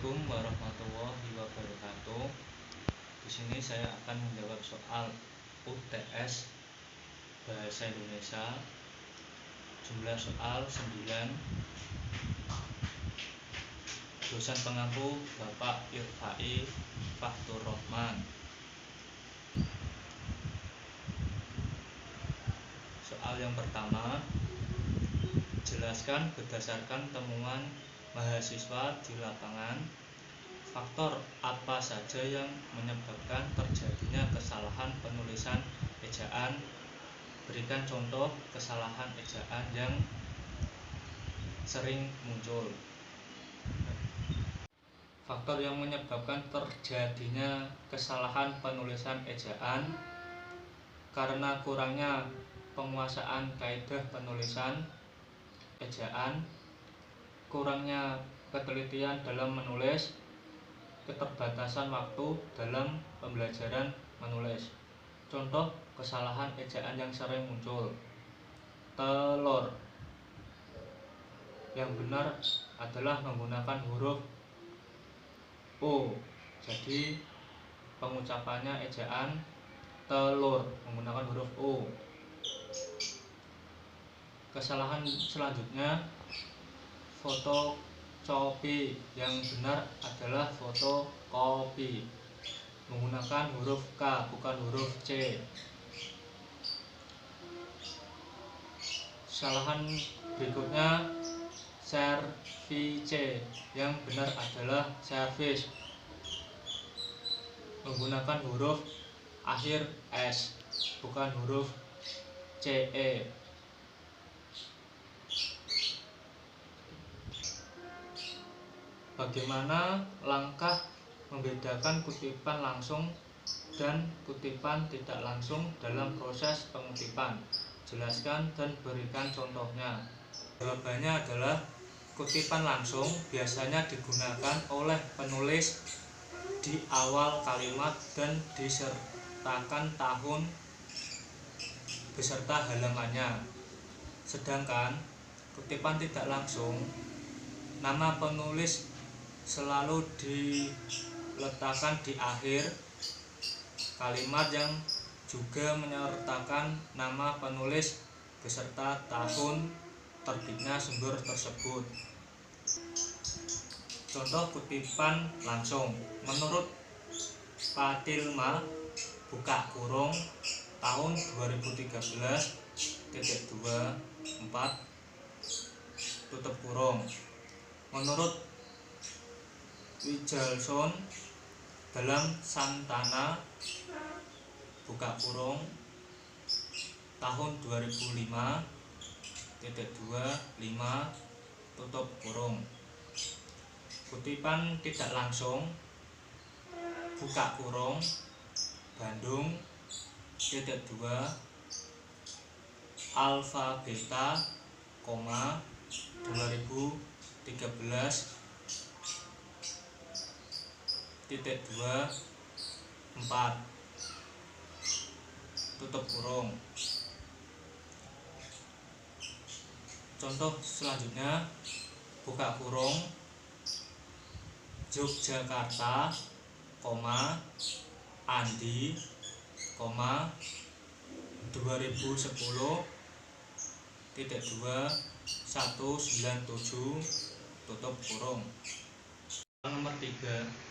Assalamualaikum warahmatullahi wabarakatuh. Di sini saya akan menjawab soal UTS Bahasa Indonesia. Jumlah soal 9. Dosen pengampu Bapak Irfai Faktur Rahman. Soal yang pertama, jelaskan berdasarkan temuan mahasiswa di lapangan faktor apa saja yang menyebabkan terjadinya kesalahan penulisan ejaan. Berikan contoh kesalahan ejaan yang sering muncul. Faktor yang menyebabkan terjadinya kesalahan penulisan ejaan: karena kurangnya penguasaan kaidah penulisan ejaan, kurangnya ketelitian dalam menulis, keterbatasan waktu dalam pembelajaran menulis. Contoh kesalahan ejaan yang sering muncul: telur. Yang benar adalah menggunakan huruf O. Jadi pengucapannya ejaan telur menggunakan huruf O. Kesalahan selanjutnya, fotokopi. Yang benar adalah fotokopi menggunakan huruf K bukan huruf C. Kesalahan berikutnya, service. Yang benar adalah service menggunakan huruf akhir S bukan huruf CE. Bagaimana langkah membedakan kutipan langsung dan kutipan tidak langsung dalam proses pengutipan? Jelaskan dan berikan contohnya. Jawabannya adalah kutipan langsung biasanya digunakan oleh penulis di awal kalimat dan disertakan tahun beserta halamannya. Sedangkan kutipan tidak langsung, nama penulis selalu diletakkan di akhir kalimat yang juga menyertakan nama penulis beserta tahun terbitnya sumber tersebut. Contoh kutipan langsung: menurut Patilma buka kurung tahun 2013 24 tutup kurung. Menurut Wijalson dalam Santana buka kurung tahun 2005 25 tutup kurung. Kutipan tidak langsung: buka kurung Bandung 2 alfa beta 2013 24 tutup kurung. Contoh selanjutnya, buka kurung Yogyakarta, Andi, 2010 2197 tutup kurung. Nomor 3,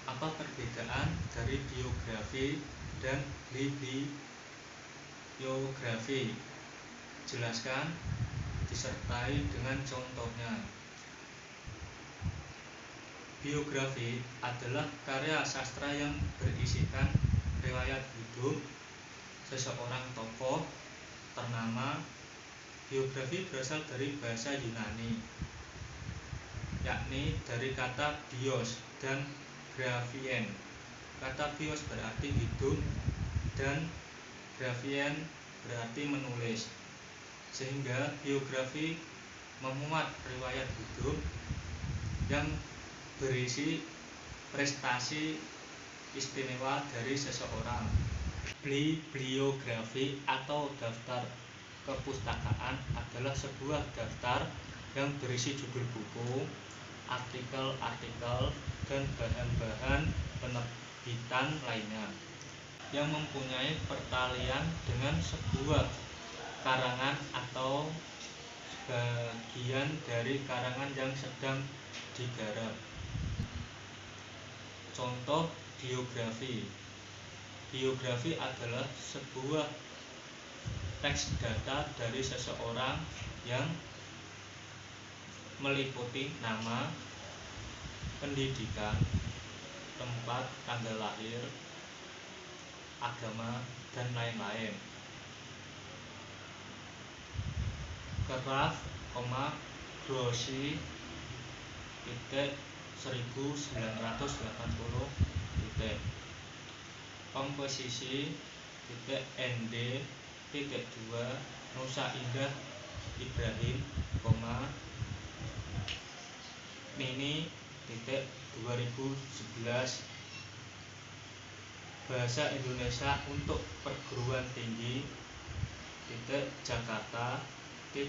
apa perbedaan dari biografi dan bibliografi? Jelaskan disertai dengan contohnya. Biografi adalah karya sastra yang berisikan riwayat hidup seseorang tokoh ternama. Biografi berasal dari bahasa Yunani, yakni dari kata bios dan grafien. Kata bios berarti hidup dan grafien berarti menulis, sehingga biografi memuat riwayat hidup yang berisi prestasi istimewa dari seseorang. Bibliografi atau daftar kepustakaan adalah sebuah daftar yang berisi judul buku, artikel-artikel dan bahan-bahan penerbitan lainnya yang mempunyai pertalian dengan sebuah karangan atau bagian dari karangan yang sedang digarap. Contoh biografi. Biografi adalah sebuah teks data dari seseorang yang meliputi nama, pendidikan, tempat tanggal lahir, agama, dan lain-lain. Krafft, Grossi, 1980, komposisi, ND, 2, Nusa Indah Ibrahim, Mini, 2011, Bahasa Indonesia untuk Perguruan Tinggi, Jakarta, 2,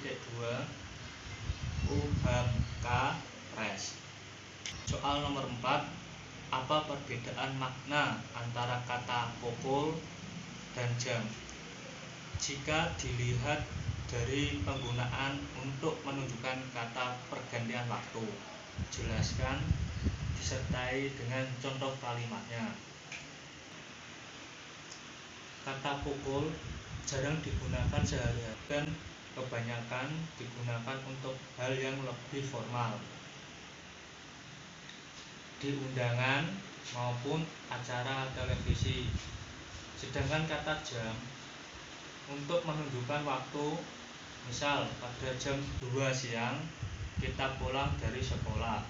UHAMKA Press. Soal nomor 4. Apa perbedaan makna antara kata pukul dan jam? Jika dilihat dari penggunaan untuk menunjukkan kata pergantian waktu, jelaskan disertai dengan contoh kalimatnya. Kata pukul jarang digunakan sehari-hari dan kebanyakan digunakan untuk hal yang lebih formal, di undangan maupun acara televisi. Sedangkan kata jam untuk menunjukkan waktu, misal pada jam 2 siang kita pulang dari sekolah,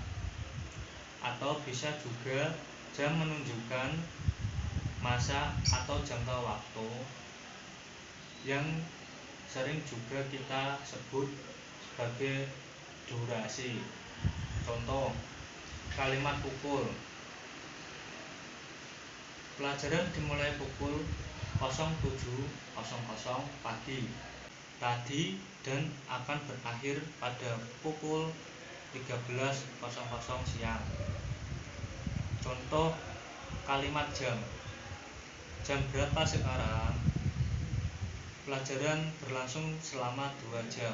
atau bisa juga jam menunjukkan masa atau jangka waktu yang sering juga kita sebut sebagai durasi. Contoh kalimat pukul. Pelajaran dimulai pukul 07.00 pagi tadi dan akan berakhir pada pukul 13.00 siang. Contoh kalimat jam. Jam berapa sekarang? Pelajaran berlangsung selama 2 jam.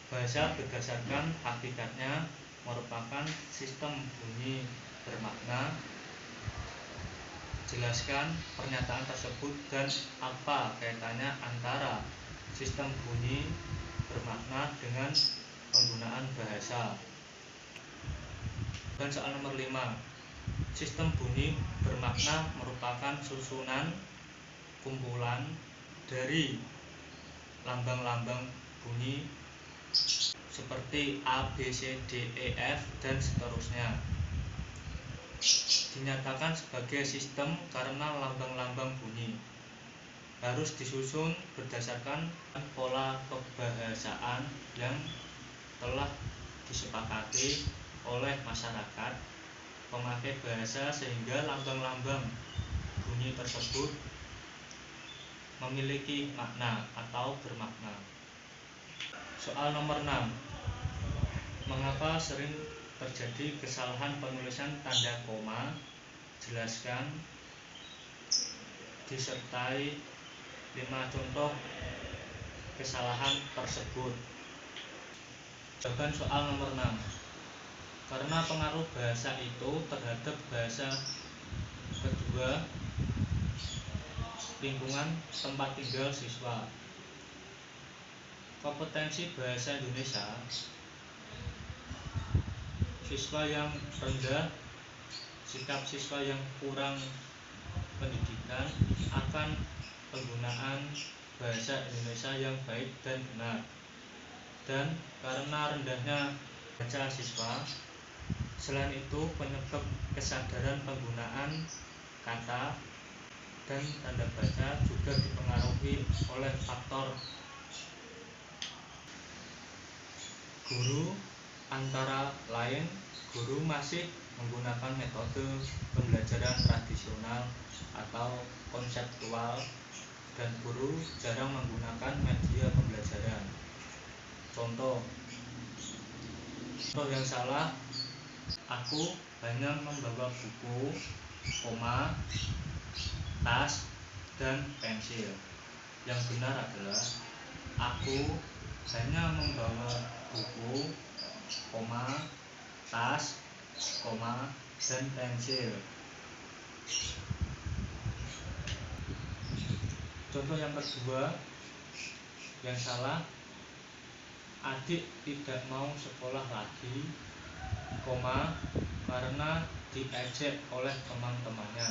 Bahasa berdasarkan hakikatnya merupakan sistem bunyi bermakna. Jelaskan pernyataan tersebut dan apa kaitannya antara sistem bunyi bermakna dengan penggunaan bahasa. Dan soal nomor 5. Sistem bunyi bermakna merupakan susunan kumpulan dari lambang-lambang bunyi seperti A, B, C, D, E, F, dan seterusnya. Dinyatakan sebagai sistem karena lambang-lambang bunyi harus disusun berdasarkan pola kebahasaan yang telah disepakati oleh masyarakat pemakai bahasa, sehingga lambang-lambang bunyi tersebut memiliki makna atau bermakna. Soal nomor 6. Mengapa sering terjadi kesalahan penulisan tanda koma? Jelaskan disertai 5 contoh kesalahan tersebut. Jawaban soal nomor 6. Karena pengaruh bahasa itu terhadap bahasa kedua, lingkungan tempat tinggal siswa. Kompetensi bahasa Indonesia siswa yang rendah, sikap siswa yang kurang pendidikan akan penggunaan bahasa Indonesia yang baik dan benar. Dan karena rendahnya baca siswa, selain itu penyebab kesadaran penggunaan kata dan tanda baca juga dipengaruhi oleh faktor guru. Antara lain, guru masih menggunakan metode pembelajaran tradisional atau konseptual, dan guru jarang menggunakan media pembelajaran. Contoh, Contoh yang salah, aku hanya membawa buku, tas, dan pensil. Yang benar adalah aku hanya membawa buku, tas, dan pensil. Contoh yang kedua yang salah, adik tidak mau sekolah lagi, karena diejek oleh teman-temannya.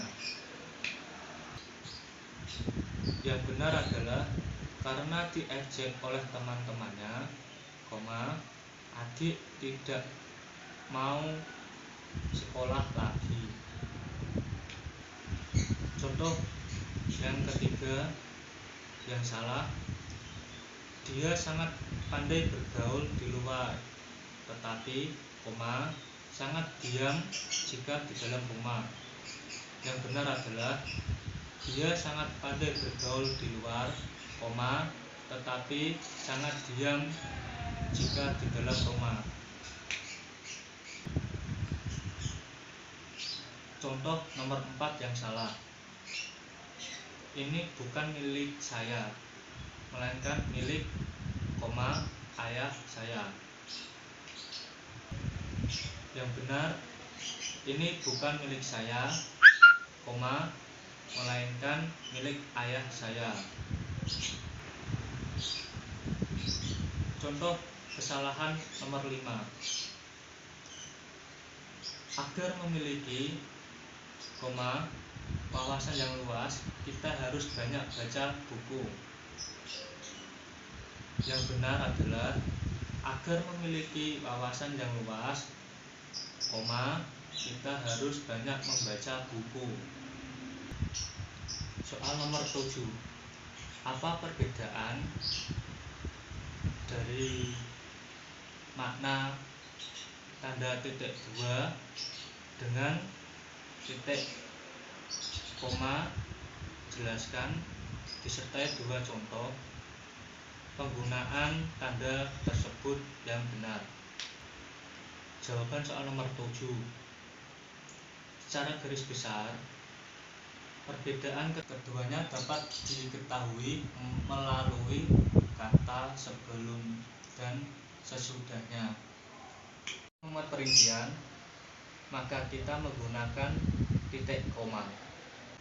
Yang benar adalah karena diejek oleh teman-temannya, adik tidak mau sekolah lagi. Contoh yang ketiga yang salah, dia sangat pandai bergaul di luar, tetapi sangat diam jika di dalam rumah. Yang benar adalah dia sangat pandai bergaul di luar, tetapi sangat diam jika di dalam rumah. Contoh nomor 4 yang salah, ini bukan milik saya, melainkan milik, ayah saya. Yang benar, ini bukan milik saya, melainkan milik ayah saya. Contoh kesalahan nomor 5, agar memiliki, wawasan yang luas, kita harus banyak baca buku. Yang benar adalah agar memiliki wawasan yang luas, kita harus banyak membaca buku. Soal nomor 7, apa perbedaan dari makna tanda titik 2 dengan titik, jelaskan disertai 2 contoh penggunaan tanda tersebut yang benar. Jawaban soal nomor 7, secara garis besar perbedaan keduanya dapat diketahui melalui kata sebelum dan sesudahnya. Memuat perincian, maka kita menggunakan titik koma.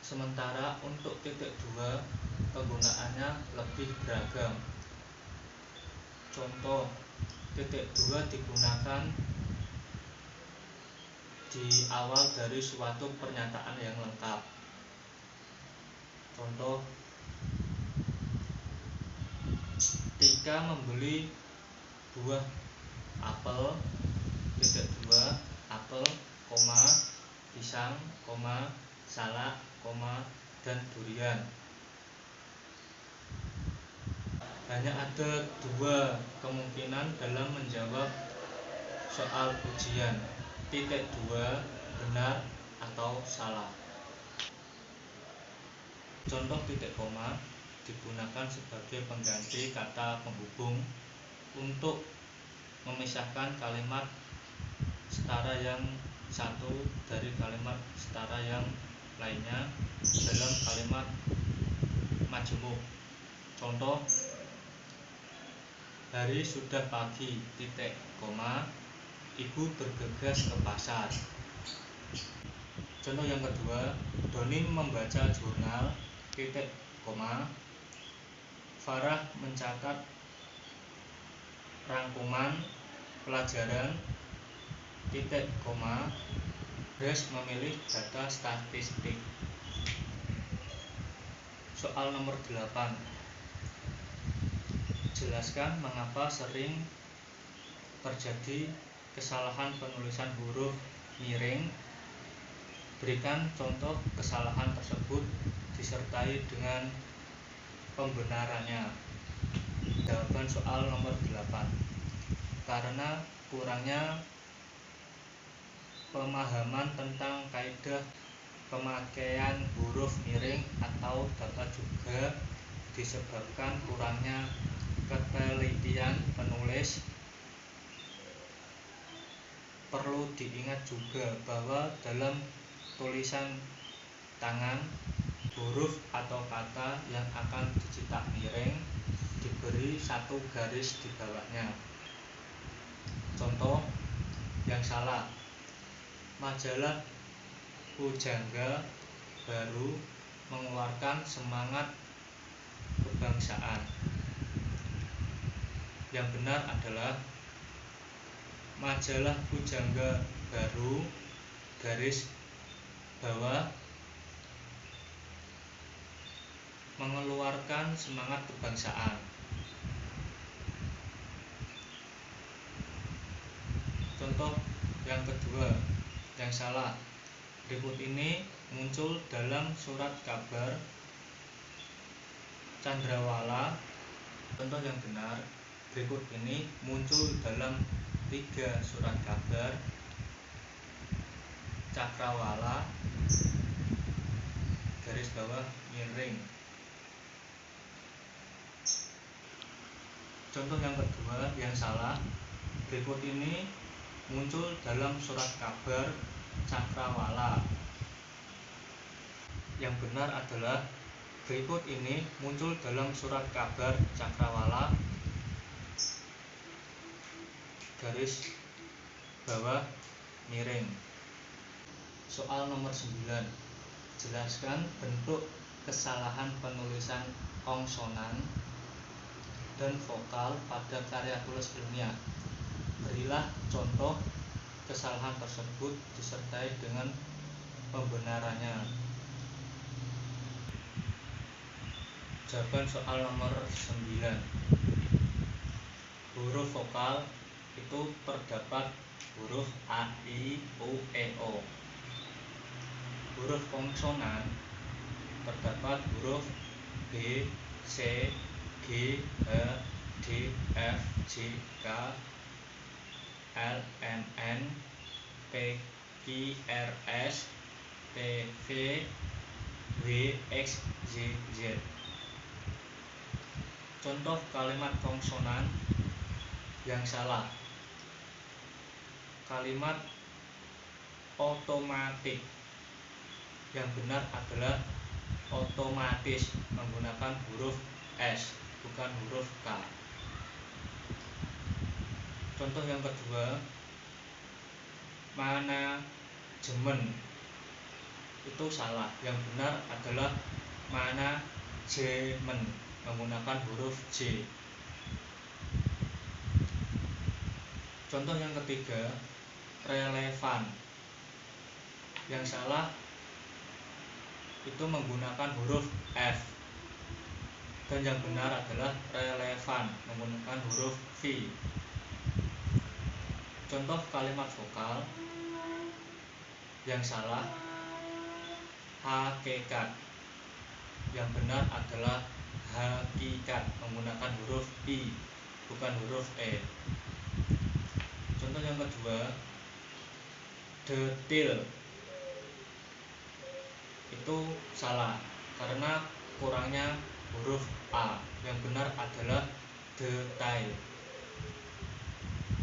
Sementara untuk titik 2 penggunaannya lebih beragam. Contoh, titik 2 digunakan di awal dari suatu pernyataan yang lengkap. Contoh, Tika membeli buah apel, titik 2 apel, pisang, salak, dan durian. Hanya ada 2 kemungkinan dalam menjawab soal ujian, titik 2 benar atau salah. Contoh titik koma digunakan sebagai pengganti kata penghubung untuk memisahkan kalimat setara yang satu dari kalimat setara yang lainnya dalam kalimat majemuk. Contoh, hari sudah pagi, titik koma, ibu bergegas ke pasar. Contoh yang kedua, Doni membaca jurnal, titik koma, Farah mencatat rangkuman pelajaran, titik koma, Grace memilih data statistik. Soal nomor 8, jelaskan mengapa sering terjadi kesalahan penulisan huruf miring. Berikan contoh kesalahan tersebut disertai dengan pembenarannya. Jawaban soal nomor 8, karena kurangnya pemahaman tentang kaidah pemakaian huruf miring, atau dapat juga disebabkan kurangnya ketelitian penulis perlu diingat juga bahwa dalam tulisan tangan, huruf atau kata yang akan dicetak miring diberi satu garis di bawahnya. Contoh yang salah: majalah Pujangga baru mengeluarkan semangat kebangsaan. Yang benar adalah majalah Pujangga baru garis bawah mengeluarkan semangat kebangsaan. Contoh yang kedua yang salah: berikut ini muncul dalam surat kabar Candrawala. Contoh yang benar: berikut ini muncul dalam 3 surat kabar Cakrawala garis bawah miring. Contoh yang kedua yang salah: berikut ini muncul dalam surat kabar Cakrawala. Yang benar adalah berikut ini muncul dalam surat kabar Cakrawala garis bawah miring. Soal nomor 9. Jelaskan bentuk kesalahan penulisan kongsonan dan vokal pada karya tulis ilmiah. Berilah contoh kesalahan tersebut disertai dengan pembenarannya. Jawaban soal nomor 9. Huruf vokal itu terdapat huruf A, I, U, E, O. Huruf kongsonan terdapat huruf B, C, G, H, D, F, G, K, L, M, N, P, Q, R, S, T, V, W, X, Y, Z. Contoh kalimat kongsonan yang salah: kalimat otomatik. Yang benar adalah otomatis menggunakan huruf S, bukan huruf K. Contoh yang kedua, manajemen. Itu salah. Yang benar adalah manajemen menggunakan huruf J. Contoh yang ketiga, relevan. Yang salah itu menggunakan huruf F, dan yang benar adalah relevan menggunakan huruf V. Contoh kalimat vokal yang salah: hakikat. Yang benar adalah hakikat menggunakan huruf I, bukan huruf E. Contoh yang kedua, detil. Itu salah karena kurangnya huruf A. Yang benar adalah detail.